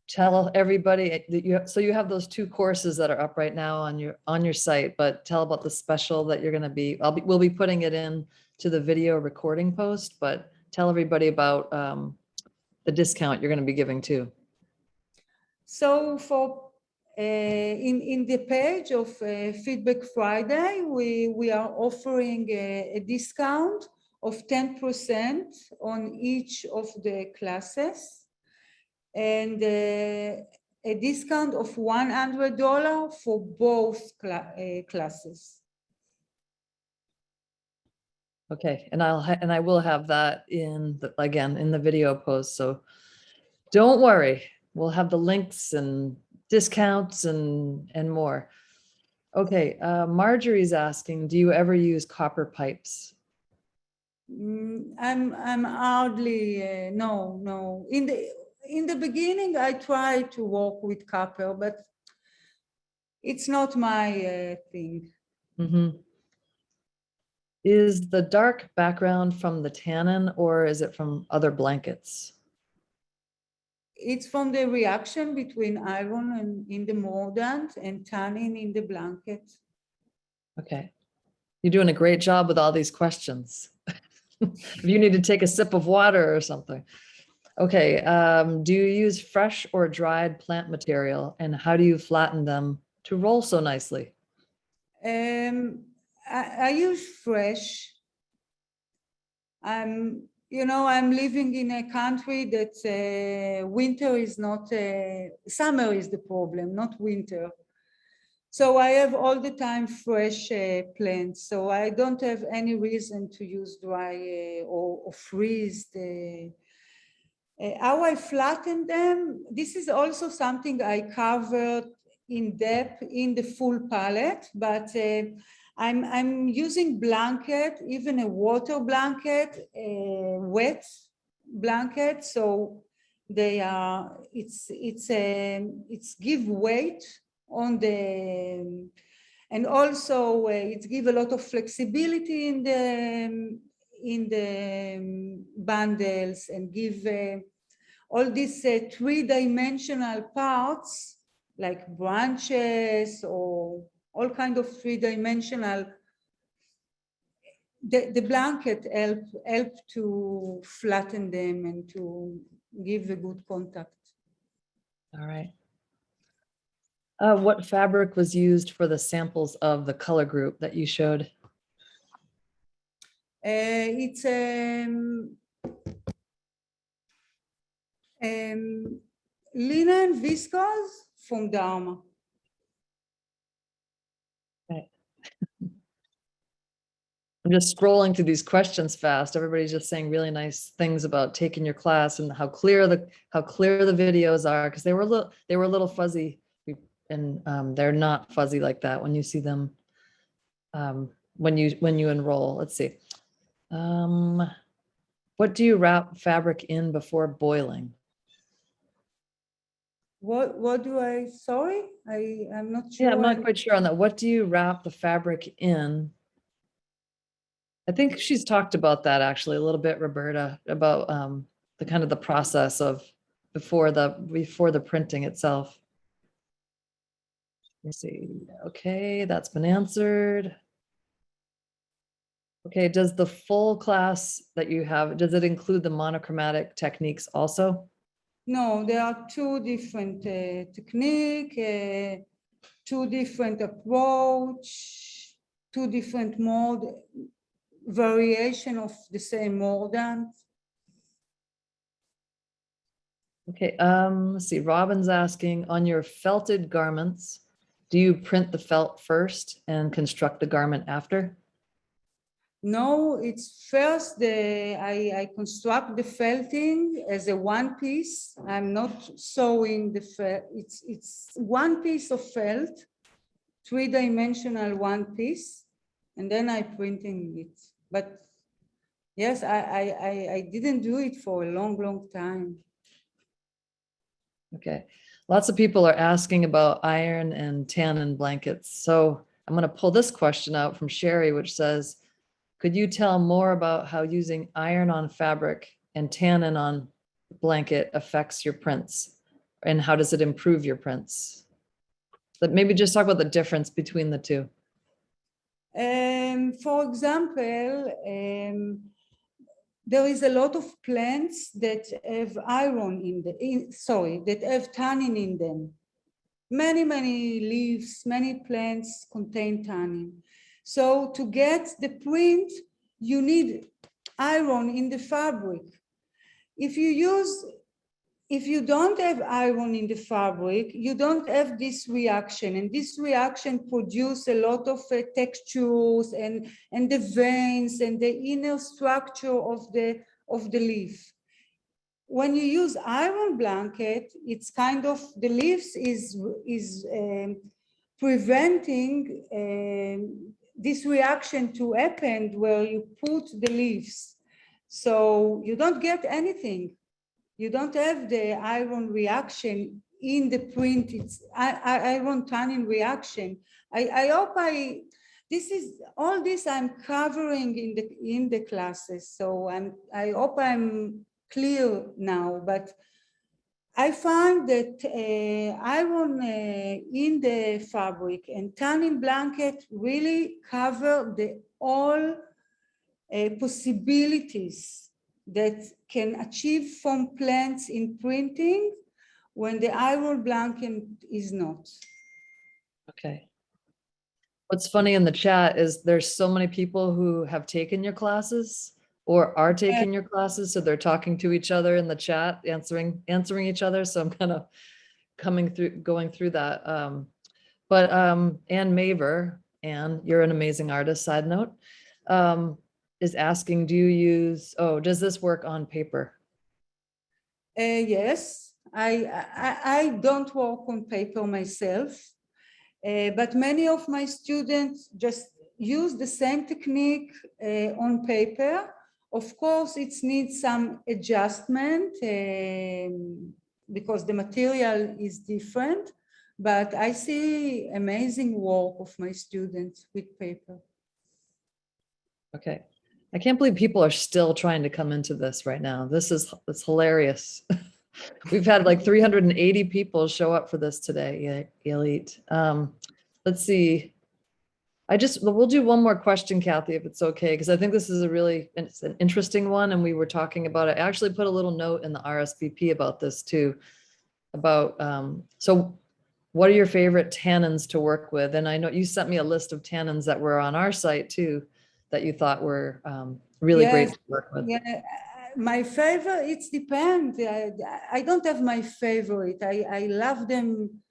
Speaker 1: tell everybody that so you have those two courses that are up right now on your site, but tell about the special that you're going to be, we'll be putting it in to the video recording post, but tell everybody about the discount you're going to be giving too.
Speaker 4: So for in the page of Feedback Friday, we are offering a discount of 10% on each of the classes, and a discount of $100 for both classes.
Speaker 1: Okay, and I will have that again in the video post. So don't worry, we'll have the links and discounts and more. Okay, Marjorie's asking, do you ever use copper pipes?
Speaker 4: I'm hardly no. In the beginning, I tried to work with copper, but it's not my thing.
Speaker 1: Mm-hmm. Is the dark background from the tannin or is it from other blankets?
Speaker 4: It's from the reaction between iron and in the mordant and tannin in the blanket.
Speaker 1: Okay. You're doing a great job with all these questions. If you need to take a sip of water or something. Okay. Do you use fresh or dried plant material, and how do you flatten them to roll so nicely?
Speaker 4: I use fresh. I'm living in a country that winter is not, summer is the problem, not winter. So I have all the time fresh plants. So I don't have any reason to use dry or freeze. How I flatten them, this is also something I covered in depth in the full palette, but I'm using blanket, even a water blanket, wet blanket, so they are it's give weight on the, and also it give a lot of flexibility in the bundles, and give all these three-dimensional parts like branches or all kind of three-dimensional. The blanket help to flatten them and to give a good contact.
Speaker 1: All right. What fabric was used for the samples of the color group that you showed?
Speaker 4: It's linen viscose from Dharma.
Speaker 1: I'm just scrolling through these questions fast. Everybody's just saying really nice things about taking your class and how clear the videos are, because they were a little fuzzy, and they're not fuzzy like that when you see them when you enroll. Let's see. What do you wrap fabric in before boiling?
Speaker 4: What do I, sorry? I'm not sure.
Speaker 1: Yeah, I'm not quite sure on that. What do you wrap the fabric in? I think she's talked about that actually a little bit, Roberta, about the kind of the process of before the printing itself. Let's see. Okay, that's been answered. Okay, does the full class that you have, does it include the monochromatic techniques also?
Speaker 4: No, there are two different technique, two different approach, two different mode, variation of the same mordant.
Speaker 1: Okay, let's see. Robin's asking, on your felted garments, do you print the felt first and construct the garment after?
Speaker 4: No, it's first I construct the felting as a one piece. I'm not sewing the felt. It's one piece of felt, three-dimensional one piece, and then I printing it. But yes, I didn't do it for a long time.
Speaker 1: Okay, lots of people are asking about iron and tannin blankets. So I'm going to pull this question out from Sherry, which says, could you tell more about how using iron on fabric and tannin on blanket affects your prints, and how does it improve your prints? But maybe just talk about the difference between the two.
Speaker 4: For example, there is a lot of plants that have iron that have tannin in them. Many leaves, many plants contain tannin. So to get the print, you need iron in the fabric. If you don't have iron in the fabric, you don't have this reaction, and this reaction produce a lot of textures and the veins and the inner structure of the leaf. When you use iron blanket, it's kind of, the leaves is preventing this reaction to happen where you put the leaves. So you don't get anything. You don't have the iron reaction in the print. It's iron tannin reaction. I hope all this I'm covering in the classes. So I hope I'm clear now, but I find that iron in the fabric and tannin blanket really cover all possibilities that can achieve from plants in printing when the iron blanket is not.
Speaker 1: Okay. What's funny in the chat is there's so many people who have taken your classes or are taking your classes, so they're talking to each other in the chat, answering each other. So I'm kind of going through that. But Ann Maver, Ann, you're an amazing artist, side note, is asking, does this work on paper?
Speaker 4: Yes, I don't work on paper myself. But many of my students just use the same technique on paper. Of course, it needs some adjustment because the material is different, but I see amazing work of my students with paper.
Speaker 1: Okay. I can't believe people are still trying to come into this right now. It's hilarious. We've had like 380 people show up for this today, Irit. Let's see. We'll do one more question, Kathy, if it's okay, because I think this is it's an interesting one, and we were talking about it. I actually put a little note in the RSVP about this too, about, so what are your favorite tannins to work with? And I know you sent me a list of tannins that were on our site too, that you thought were really great to work with.
Speaker 4: Yeah, my favorite, it depends. I don't have my favorite. I love them.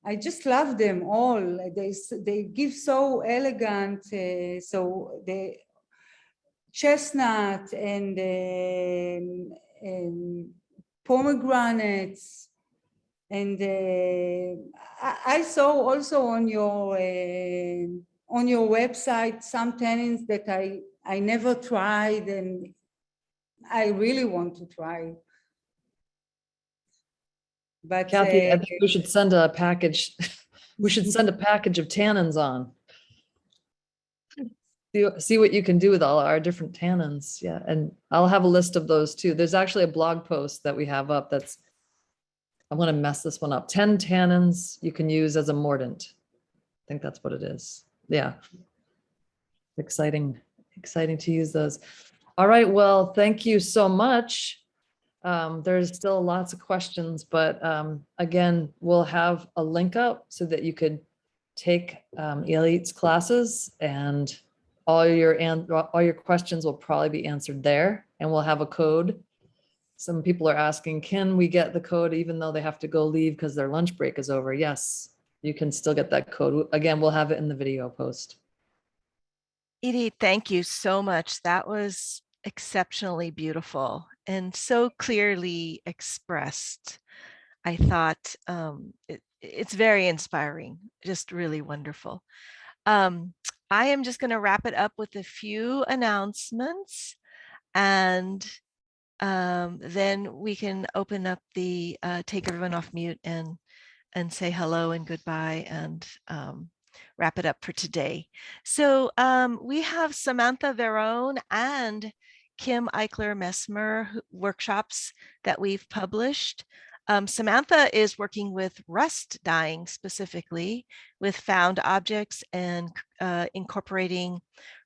Speaker 4: I just love them all. They give so elegant. So the chestnut and pomegranates. And I saw also on your website some tannins that I never tried, and I really want to try. But
Speaker 1: Kathy, I think we should send a package. We should send a package of tannins on. See what you can do with all our different tannins. Yeah, and I'll have a list of those too. There's actually a blog post that we have up that's, I want to mess this one up. 10 tannins you can use as a mordant. I think that's what it is. Yeah. Exciting to use those. All right. Well, thank you so much. There's still lots of questions, but again, we'll have a link up so that you could take Irit's classes, and all your questions will probably be answered there, and we'll have a code. Some people are asking, can we get the code even though they have to go leave because their lunch break is over? Yes, you can still get that code. Again, we'll have it in the video post.
Speaker 2: Irit, thank you so much. That was exceptionally beautiful and so clearly expressed. I thought it's very inspiring, just really wonderful. I am just going to wrap it up with a few announcements, and then we can open up the take everyone off mute and say hello and goodbye, and wrap it up for today. So we have Samantha Verone and Kim Eichler-Messmer workshops that we've published. Samantha is working with rust dyeing, specifically with found objects and incorporating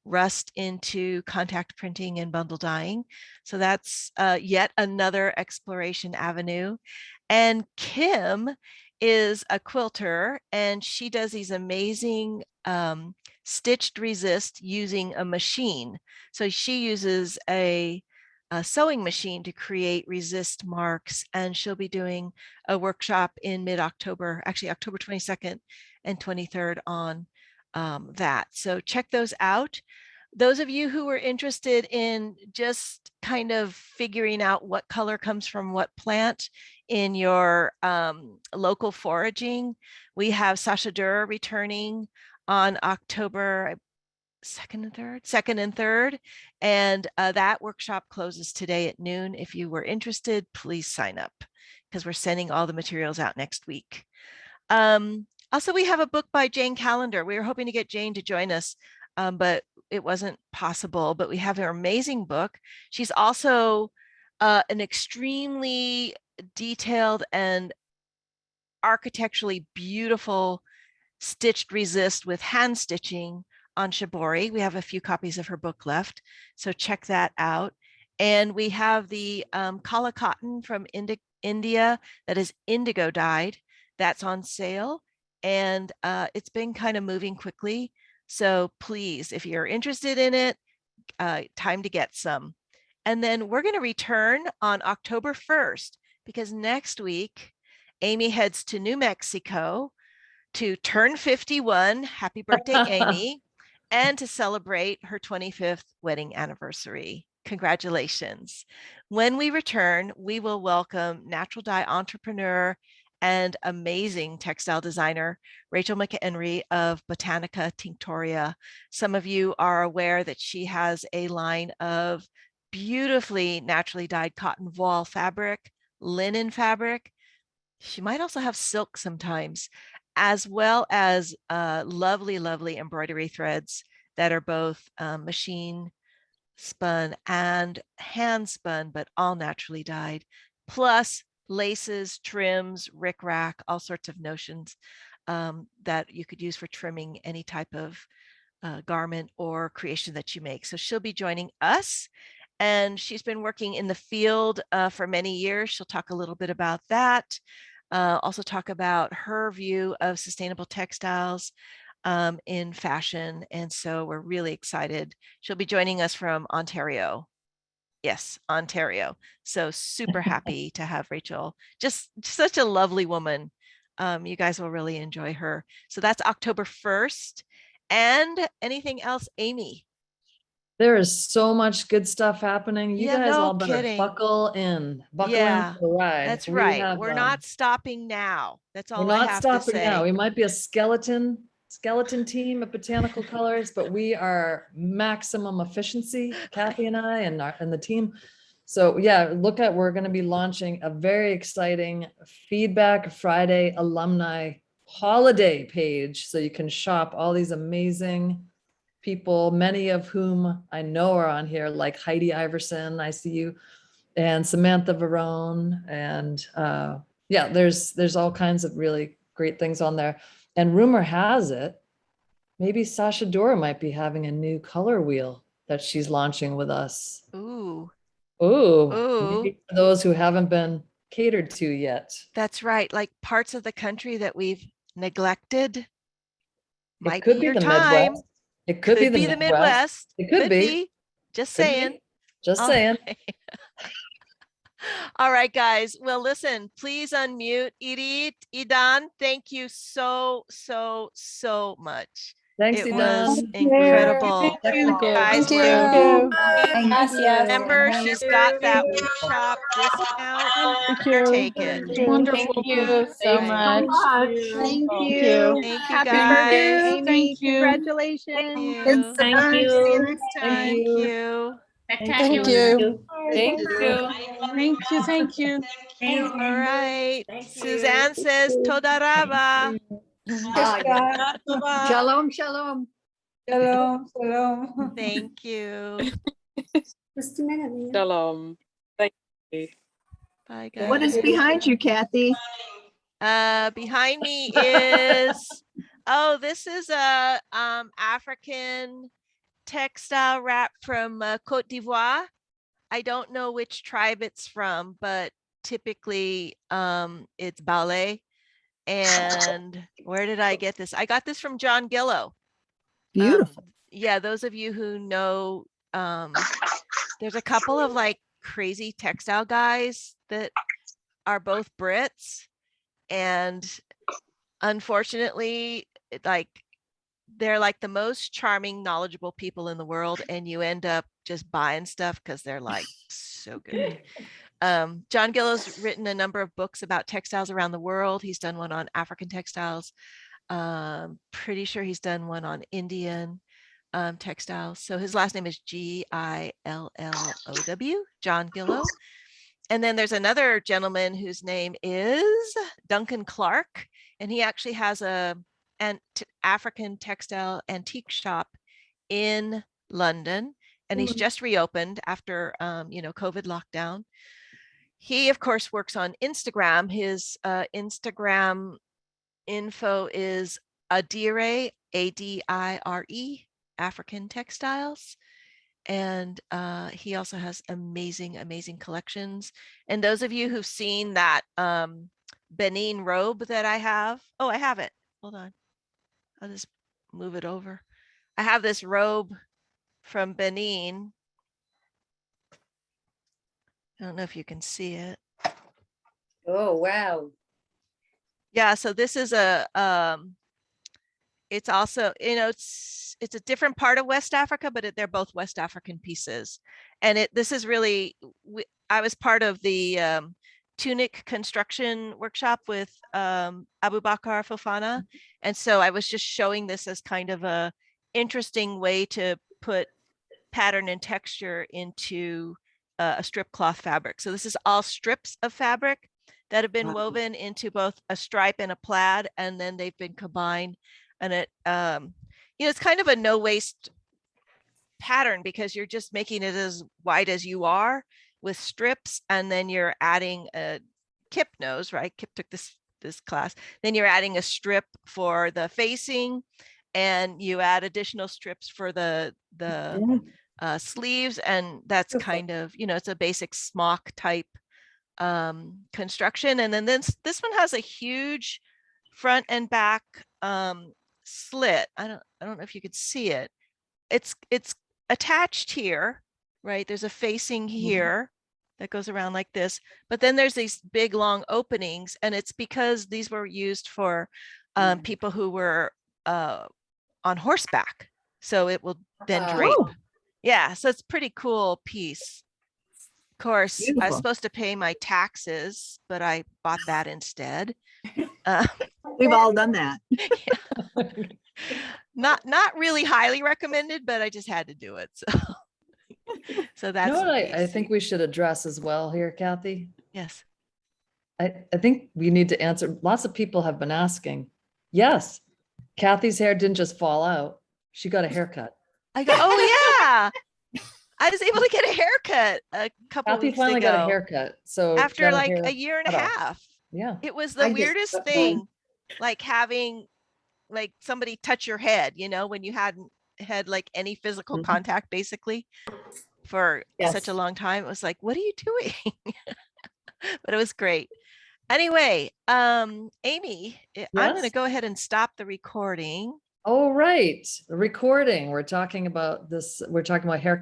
Speaker 2: rust into contact printing and bundle dyeing. So that's yet another exploration avenue. And Kim is a quilter, and she does these amazing stitched resist using a machine. So she uses a sewing machine to create resist marks, and she'll be doing a workshop in mid-October, actually October 22nd and 23rd on that. So check those out. Those of you who are interested in just kind of figuring out what color comes from what plant in your local foraging, we have Sasha Durer returning on October 2nd and 3rd. And that workshop closes today at noon. If you were interested, please sign up, because we're sending all the materials out next week. Also, we have a book by Jane Callender. We were hoping to get Jane to join us, but it wasn't possible. But we have her amazing book. She's also an extremely detailed and architecturally beautiful stitched resist with hand stitching on shibori. We have a few copies of her book left, so check that out. And we have the Kala cotton from India that is indigo dyed. That's on sale, and it's been kind of moving quickly. So please, if you're interested in it, time to get some. And then we're going to return on October 1st, because next week, Amy heads to New Mexico to turn 51. Happy birthday, Amy. And to celebrate her 25th wedding anniversary. Congratulations. When we return, we will welcome natural dye entrepreneur and amazing textile designer, Rachel McHenry of Botanica Tinctoria. Some of you are aware that she has a line of beautifully naturally dyed cotton voile fabric, linen fabric. She might also have silk sometimes, as well as lovely, lovely embroidery threads that are both machine spun and hand spun, but all naturally dyed, plus laces, trims, rickrack, all sorts of notions that you could use for trimming any type of garment or creation that you make. So she'll be joining us, and she's been working in the field for many years. She'll talk a little bit about that. Also talk about her view of sustainable textiles in fashion. And so we're really excited. She'll be joining us from Ontario. Yes, Ontario. So super happy to have Rachel. Just such a lovely woman. You guys will really enjoy her. So that's October 1st. And anything else, Amy?
Speaker 1: There is so much good stuff happening. You
Speaker 2: Yeah,
Speaker 1: guys
Speaker 2: no
Speaker 1: all better
Speaker 2: kidding.
Speaker 1: buckle in for
Speaker 2: Yeah,
Speaker 1: the ride.
Speaker 2: that's
Speaker 1: We
Speaker 2: right.
Speaker 1: have,
Speaker 2: We're not stopping now. That's
Speaker 1: we're
Speaker 2: all I
Speaker 1: not
Speaker 2: have to
Speaker 1: stopping now.
Speaker 2: say.
Speaker 1: We might be a skeleton team at Botanical Colors, but we are maximum efficiency, Kathy and I and the team. So yeah, we're going to be launching a very exciting Feedback Friday alumni holiday page. So you can shop all these amazing people, many of whom I know are on here, like Heidi Iverson, I see you, and Samantha Verone. And yeah, there's all kinds of really great things on there. And rumor has it, maybe Sasha Dora might be having a new color wheel that she's launching with us.
Speaker 2: Ooh.
Speaker 1: Ooh,
Speaker 2: Ooh.
Speaker 1: maybe for those who haven't been catered to yet.
Speaker 2: That's right. Like parts of the country that we've neglected.
Speaker 1: It
Speaker 2: Might
Speaker 1: could
Speaker 2: be
Speaker 1: be
Speaker 2: your
Speaker 1: the
Speaker 2: time.
Speaker 1: Midwest. It could be the Midwest. It could be.
Speaker 2: Just
Speaker 1: Could be.
Speaker 2: saying.
Speaker 1: Just
Speaker 2: All
Speaker 1: saying.
Speaker 2: right. All right, guys. Well, listen, please unmute. Irit, Idan, thank you so much.
Speaker 1: Thanks,
Speaker 2: It
Speaker 1: Idan.
Speaker 2: was incredible.
Speaker 1: Technical.
Speaker 2: Guys,
Speaker 4: Thank you.
Speaker 2: remember, she's got that workshop discount. Take it.
Speaker 6: Wonderful. Thank you so
Speaker 2: Right.
Speaker 6: much.
Speaker 3: Thank
Speaker 6: Thank
Speaker 3: you.
Speaker 2: Thank you,
Speaker 3: Happy
Speaker 2: guys.
Speaker 3: birthday,
Speaker 6: Thank
Speaker 3: Amy.
Speaker 6: you.
Speaker 3: Congratulations.
Speaker 2: Thank
Speaker 6: Thank
Speaker 3: See you
Speaker 6: you.
Speaker 3: next time.
Speaker 2: Thank you.
Speaker 6: Thank you.
Speaker 1: Thank you.
Speaker 6: Thank you. Thank you.
Speaker 2: All right. Suzanne says Toda Raba.
Speaker 3: Shalom, shalom.
Speaker 4: Shalom, shalom.
Speaker 2: Thank you.
Speaker 7: Shalom. Thank you.
Speaker 2: Bye, guys.
Speaker 3: What is behind you, Kathy?
Speaker 2: Behind me is, oh, this is a African textile wrap from Cote d'Ivoire. I don't know which tribe it's from, but typically it's ballet. And where did I get this? I got this from John Gillow.
Speaker 3: Beautiful.
Speaker 2: Yeah, those of you who know, there's a couple of like crazy textile guys that are both Brits, and unfortunately, like they're like the most charming, knowledgeable people in the world, and you end up just buying stuff because they're like so good. John Gillow's written a number of books about textiles around the world. He's done one on African textiles. Pretty sure he's done one on Indian textiles. So his last name is Gillow, John Gillow. And then there's another gentleman whose name is Duncan Clark, and he actually has an African textile antique shop in London, and he's just reopened after COVID lockdown. He of course works on Instagram. His Instagram info is Adire, Adire, African Textiles. And he also has amazing collections. And those of you who've seen that Benin robe that I have, oh, I have it. Hold on. I'll just move it over. I have this robe from Benin. I don't know if you can see it.
Speaker 3: Oh, wow.
Speaker 2: Yeah, so this is it's also, it's a different part of West Africa, but they're both West African pieces. And this is really, I was part of the tunic construction workshop with Abu Bakar Fofana. And so I was just showing this as kind of a interesting way to put pattern and texture into a strip cloth fabric. So this is all strips of fabric that have been
Speaker 3: Wow.
Speaker 2: woven into both a stripe and a plaid, and then they've been combined. And it, it's kind of a no waste pattern because you're just making it as wide as you are with strips, and then you're adding a Kip knows, right? Kip took this class. Then you're adding a strip for the facing, and you add additional strips for the sleeves, and that's kind of, it's a basic smock type construction. And then this one has a huge front and back slit. I don't know if you could see it. It's attached here, right? There's a facing here that goes around like this, but then there's these big long openings, and it's because these were used for people who were on horseback, so it will then drape.
Speaker 3: Oh.
Speaker 2: Yeah, so it's pretty cool piece. Of course, I was
Speaker 3: Beautiful.
Speaker 2: supposed to pay my taxes, but I bought that instead.
Speaker 3: We've all done that.
Speaker 2: Not really highly recommended, but I just had to do it. So that's
Speaker 1: You know what
Speaker 2: the
Speaker 1: I
Speaker 2: piece.
Speaker 1: think we should address as well here, Kathy?
Speaker 2: Yes.
Speaker 1: I think we need to answer, lots of people have been asking. Yes, Kathy's hair didn't just fall out. She got a haircut.
Speaker 2: I go, oh yeah. I was able to get a haircut a couple
Speaker 1: Kathy
Speaker 2: weeks
Speaker 1: finally
Speaker 2: ago
Speaker 1: got a haircut. So
Speaker 2: after
Speaker 1: got her
Speaker 2: like
Speaker 1: hair
Speaker 2: a year and a
Speaker 1: cut off.
Speaker 2: half.
Speaker 1: Yeah.
Speaker 2: It was
Speaker 3: I
Speaker 2: the
Speaker 3: just
Speaker 2: weirdest
Speaker 3: got
Speaker 2: thing,
Speaker 3: mine.
Speaker 2: like having like somebody touch your head, when you hadn't had like any physical
Speaker 3: Mhm.
Speaker 2: contact basically for such a
Speaker 3: Yes.
Speaker 2: long time. It was like, what are you doing? But it was great. Anyway, Amy, I'm going to
Speaker 1: Yes?
Speaker 2: go ahead and stop the recording.
Speaker 1: Oh, right. The recording. We're talking about this. We're talking about haircut.